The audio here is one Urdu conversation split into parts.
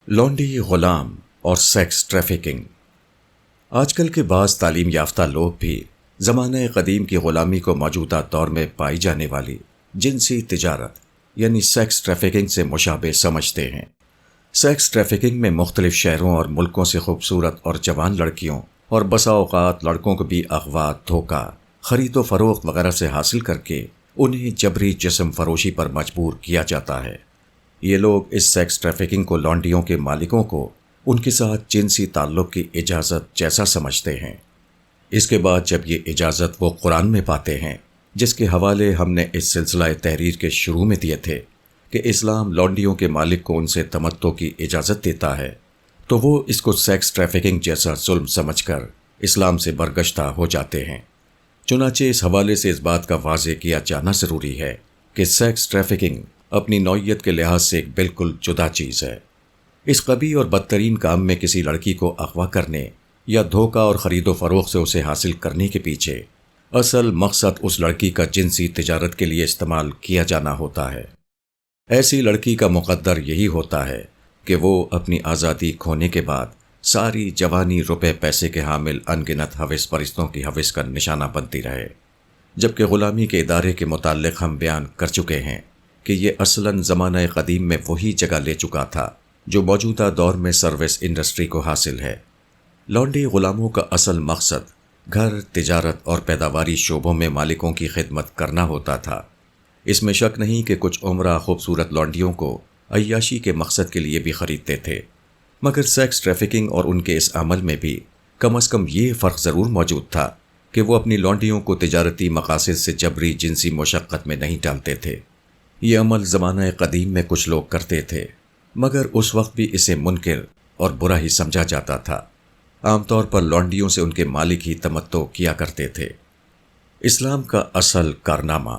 لونڈی غلام اور سیکس ٹریفکنگ۔ آج کل کے بعض تعلیم یافتہ لوگ بھی زمانہ قدیم کی غلامی کو موجودہ دور میں پائی جانے والی جنسی تجارت یعنی سیکس ٹریفکنگ سے مشابہ سمجھتے ہیں۔ سیکس ٹریفکنگ میں مختلف شہروں اور ملکوں سے خوبصورت اور جوان لڑکیوں اور بسا اوقات لڑکوں کو بھی اغوا، دھوکہ، خرید و فروخت وغیرہ سے حاصل کر کے انہیں جبری جسم فروشی پر مجبور کیا جاتا ہے۔ یہ لوگ اس سیکس ٹریفکنگ کو لونڈیوں کے مالکوں کو ان کے ساتھ جنسی تعلق کی اجازت جیسا سمجھتے ہیں۔ اس کے بعد جب یہ اجازت وہ قرآن میں پاتے ہیں، جس کے حوالے ہم نے اس سلسلہ تحریر کے شروع میں دیے تھے کہ اسلام لونڈیوں کے مالک کو ان سے تمتع کی اجازت دیتا ہے، تو وہ اس کو سیکس ٹریفکنگ جیسا ظلم سمجھ کر اسلام سے برگشتہ ہو جاتے ہیں۔ چنانچہ اس حوالے سے اس بات کا واضح کیا جانا ضروری ہے کہ سیکس ٹریفکنگ اپنی نوعیت کے لحاظ سے ایک بالکل جدا چیز ہے۔ اس قبیح اور بدترین کام میں کسی لڑکی کو اغوا کرنے یا دھوکہ اور خرید و فروخت سے اسے حاصل کرنے کے پیچھے اصل مقصد اس لڑکی کا جنسی تجارت کے لیے استعمال کیا جانا ہوتا ہے۔ ایسی لڑکی کا مقدر یہی ہوتا ہے کہ وہ اپنی آزادی کھونے کے بعد ساری جوانی روپے پیسے کے حامل انگنت ہوس پرستوں کی ہوس کا نشانہ بنتی رہے، جبکہ غلامی کے ادارے کے متعلق ہم بیان کر چکے ہیں کہ یہ اصلاً زمانہ قدیم میں وہی جگہ لے چکا تھا جو موجودہ دور میں سروس انڈسٹری کو حاصل ہے۔ لونڈی غلاموں کا اصل مقصد گھر، تجارت اور پیداواری شعبوں میں مالکوں کی خدمت کرنا ہوتا تھا۔ اس میں شک نہیں کہ کچھ عمرہ خوبصورت لونڈیوں کو عیاشی کے مقصد کے لیے بھی خریدتے تھے، مگر سیکس ٹریفکنگ اور ان کے اس عمل میں بھی کم از کم یہ فرق ضرور موجود تھا کہ وہ اپنی لونڈیوں کو تجارتی مقاصد سے جبری جنسی مشقت میں نہیں ڈالتے تھے۔ یہ عمل زمانہ قدیم میں کچھ لوگ کرتے تھے، مگر اس وقت بھی اسے منکر اور برا ہی سمجھا جاتا تھا۔ عام طور پر لونڈیوں سے ان کے مالک ہی تمتع کیا کرتے تھے۔ اسلام کا اصل کارنامہ۔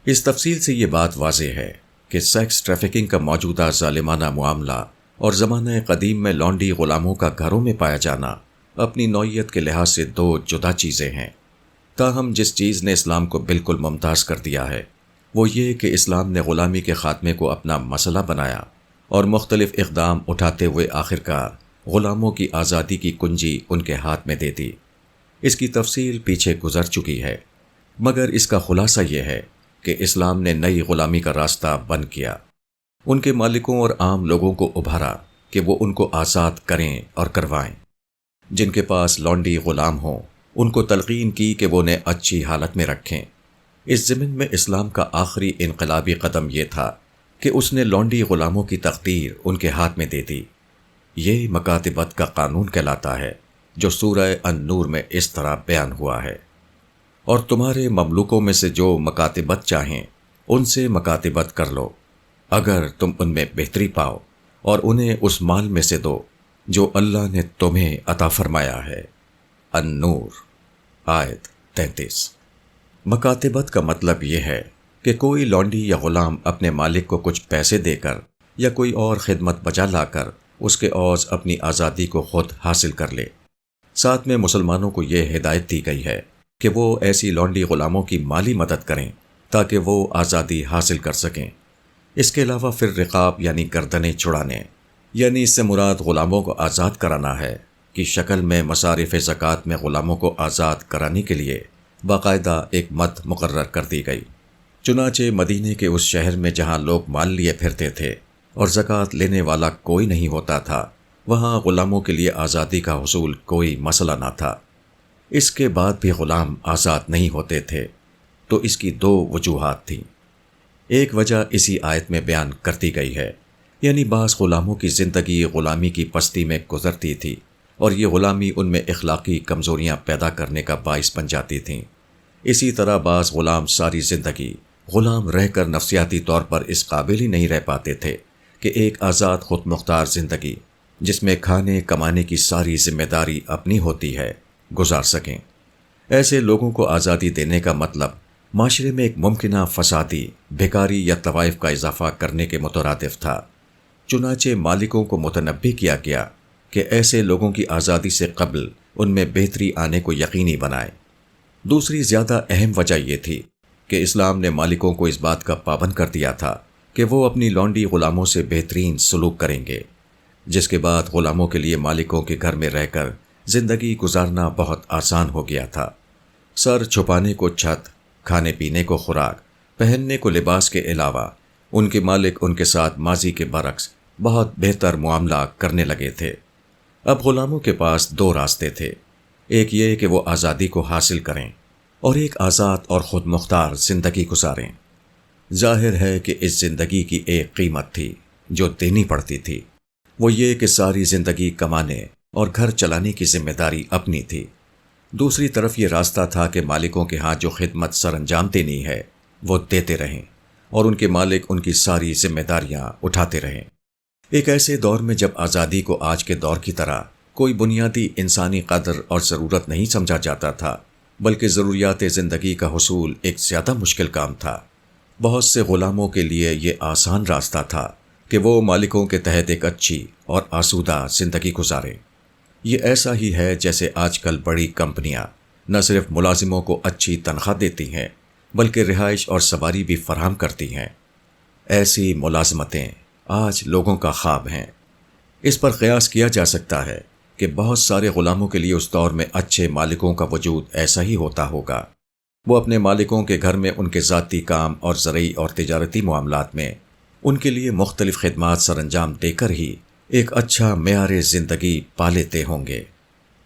اس تفصیل سے یہ بات واضح ہے کہ سیکس ٹریفکنگ کا موجودہ ظالمانہ معاملہ اور زمانہ قدیم میں لونڈی غلاموں کا گھروں میں پایا جانا اپنی نوعیت کے لحاظ سے دو جدا چیزیں ہیں۔ تاہم جس چیز نے اسلام کو بالکل ممتاز کر دیا ہے وہ یہ کہ اسلام نے غلامی کے خاتمے کو اپنا مسئلہ بنایا اور مختلف اقدام اٹھاتے ہوئے آخرکار غلاموں کی آزادی کی کنجی ان کے ہاتھ میں دے دی۔ اس کی تفصیل پیچھے گزر چکی ہے، مگر اس کا خلاصہ یہ ہے کہ اسلام نے نئی غلامی کا راستہ بند کیا، ان کے مالکوں اور عام لوگوں کو ابھارا کہ وہ ان کو آزاد کریں اور کروائیں۔ جن کے پاس لونڈی غلام ہوں ان کو تلقین کی کہ وہ انہیں اچھی حالت میں رکھیں۔ اس ضمن میں اسلام کا آخری انقلابی قدم یہ تھا کہ اس نے لونڈی غلاموں کی تقدیر ان کے ہاتھ میں دے دی۔ یہ مکاتبت کا قانون کہلاتا ہے جو سورہ النور میں اس طرح بیان ہوا ہے، اور تمہارے مملوکوں میں سے جو مکاتبت چاہیں ان سے مکاتبت کر لو اگر تم ان میں بہتری پاؤ، اور انہیں اس مال میں سے دو جو اللہ نے تمہیں عطا فرمایا ہے۔ النور آیت 33۔ مکاتبت کا مطلب یہ ہے کہ کوئی لونڈی یا غلام اپنے مالک کو کچھ پیسے دے کر یا کوئی اور خدمت بجا لا کر اس کے عوض اپنی آزادی کو خود حاصل کر لے۔ ساتھ میں مسلمانوں کو یہ ہدایت دی گئی ہے کہ وہ ایسی لونڈی غلاموں کی مالی مدد کریں تاکہ وہ آزادی حاصل کر سکیں۔ اس کے علاوہ پھر رقاب یعنی گردنیں چھڑانے، یعنی اس سے مراد غلاموں کو آزاد کرانا ہے کی شکل میں مصارف زکوٰۃ میں غلاموں کو آزاد کرانے کے لیے باقاعدہ ایک مد مقرر کر دی گئی۔ چنانچہ مدینے کے اس شہر میں جہاں لوگ مال لیے پھرتے تھے اور زکوٰۃ لینے والا کوئی نہیں ہوتا تھا، وہاں غلاموں کے لیے آزادی کا حصول کوئی مسئلہ نہ تھا۔ اس کے بعد بھی غلام آزاد نہیں ہوتے تھے، تو اس کی دو وجوہات تھیں۔ ایک وجہ اسی آیت میں بیان کرتی گئی ہے، یعنی بعض غلاموں کی زندگی غلامی کی پستی میں گزرتی تھی اور یہ غلامی ان میں اخلاقی کمزوریاں پیدا کرنے کا باعث بن جاتی تھیں۔ اسی طرح بعض غلام ساری زندگی غلام رہ کر نفسیاتی طور پر اس قابل ہی نہیں رہ پاتے تھے کہ ایک آزاد خود مختار زندگی جس میں کھانے کمانے کی ساری ذمہ داری اپنی ہوتی ہے گزار سکیں۔ ایسے لوگوں کو آزادی دینے کا مطلب معاشرے میں ایک ممکنہ فسادی، بھیکاری یا طوائف کا اضافہ کرنے کے مترادف تھا۔ چنانچہ مالکوں کو متنبہ کیا گیا کہ ایسے لوگوں کی آزادی سے قبل ان میں بہتری آنے کو یقینی بنائیں۔ دوسری زیادہ اہم وجہ یہ تھی کہ اسلام نے مالکوں کو اس بات کا پابند کر دیا تھا کہ وہ اپنی لونڈی غلاموں سے بہترین سلوک کریں گے۔ جس کے بعد غلاموں کے لیے مالکوں کے گھر میں رہ کر زندگی گزارنا بہت آسان ہو گیا تھا۔ سر چھپانے کو چھت، کھانے پینے کو خوراک، پہننے کو لباس کے علاوہ ان کے مالک ان کے ساتھ ماضی کے برعکس بہت بہتر معاملہ کرنے لگے تھے۔ اب غلاموں کے پاس دو راستے تھے، ایک یہ کہ وہ آزادی کو حاصل کریں اور ایک آزاد اور خود مختار زندگی گزاریں۔ ظاہر ہے کہ اس زندگی کی ایک قیمت تھی جو دینی پڑتی تھی، وہ یہ کہ ساری زندگی کمانے اور گھر چلانے کی ذمہ داری اپنی تھی۔ دوسری طرف یہ راستہ تھا کہ مالکوں کے ہاں جو خدمت سر انجام دینی ہے وہ دیتے رہیں اور ان کے مالک ان کی ساری ذمہ داریاں اٹھاتے رہیں۔ ایک ایسے دور میں جب آزادی کو آج کے دور کی طرح کوئی بنیادی انسانی قدر اور ضرورت نہیں سمجھا جاتا تھا، بلکہ ضروریات زندگی کا حصول ایک زیادہ مشکل کام تھا، بہت سے غلاموں کے لیے یہ آسان راستہ تھا کہ وہ مالکوں کے تحت ایک اچھی اور آسودہ زندگی گزاریں۔ یہ ایسا ہی ہے جیسے آج کل بڑی کمپنیاں نہ صرف ملازموں کو اچھی تنخواہ دیتی ہیں بلکہ رہائش اور سواری بھی فراہم کرتی ہیں۔ ایسی ملازمتیں آج لوگوں کا خواب ہیں۔ اس پر قیاس کیا جا سکتا ہے کہ بہت سارے غلاموں کے لیے اس دور میں اچھے مالکوں کا وجود ایسا ہی ہوتا ہوگا۔ وہ اپنے مالکوں کے گھر میں ان کے ذاتی کام اور زرعی اور تجارتی معاملات میں ان کے لیے مختلف خدمات سر انجام دے کر ہی ایک اچھا معیار زندگی پا لیتے ہوں گے،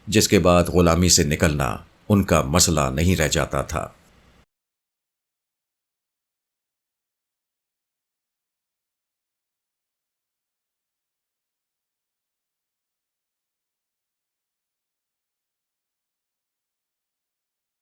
جس کے بعد غلامی سے نکلنا ان کا مسئلہ نہیں رہ جاتا تھا۔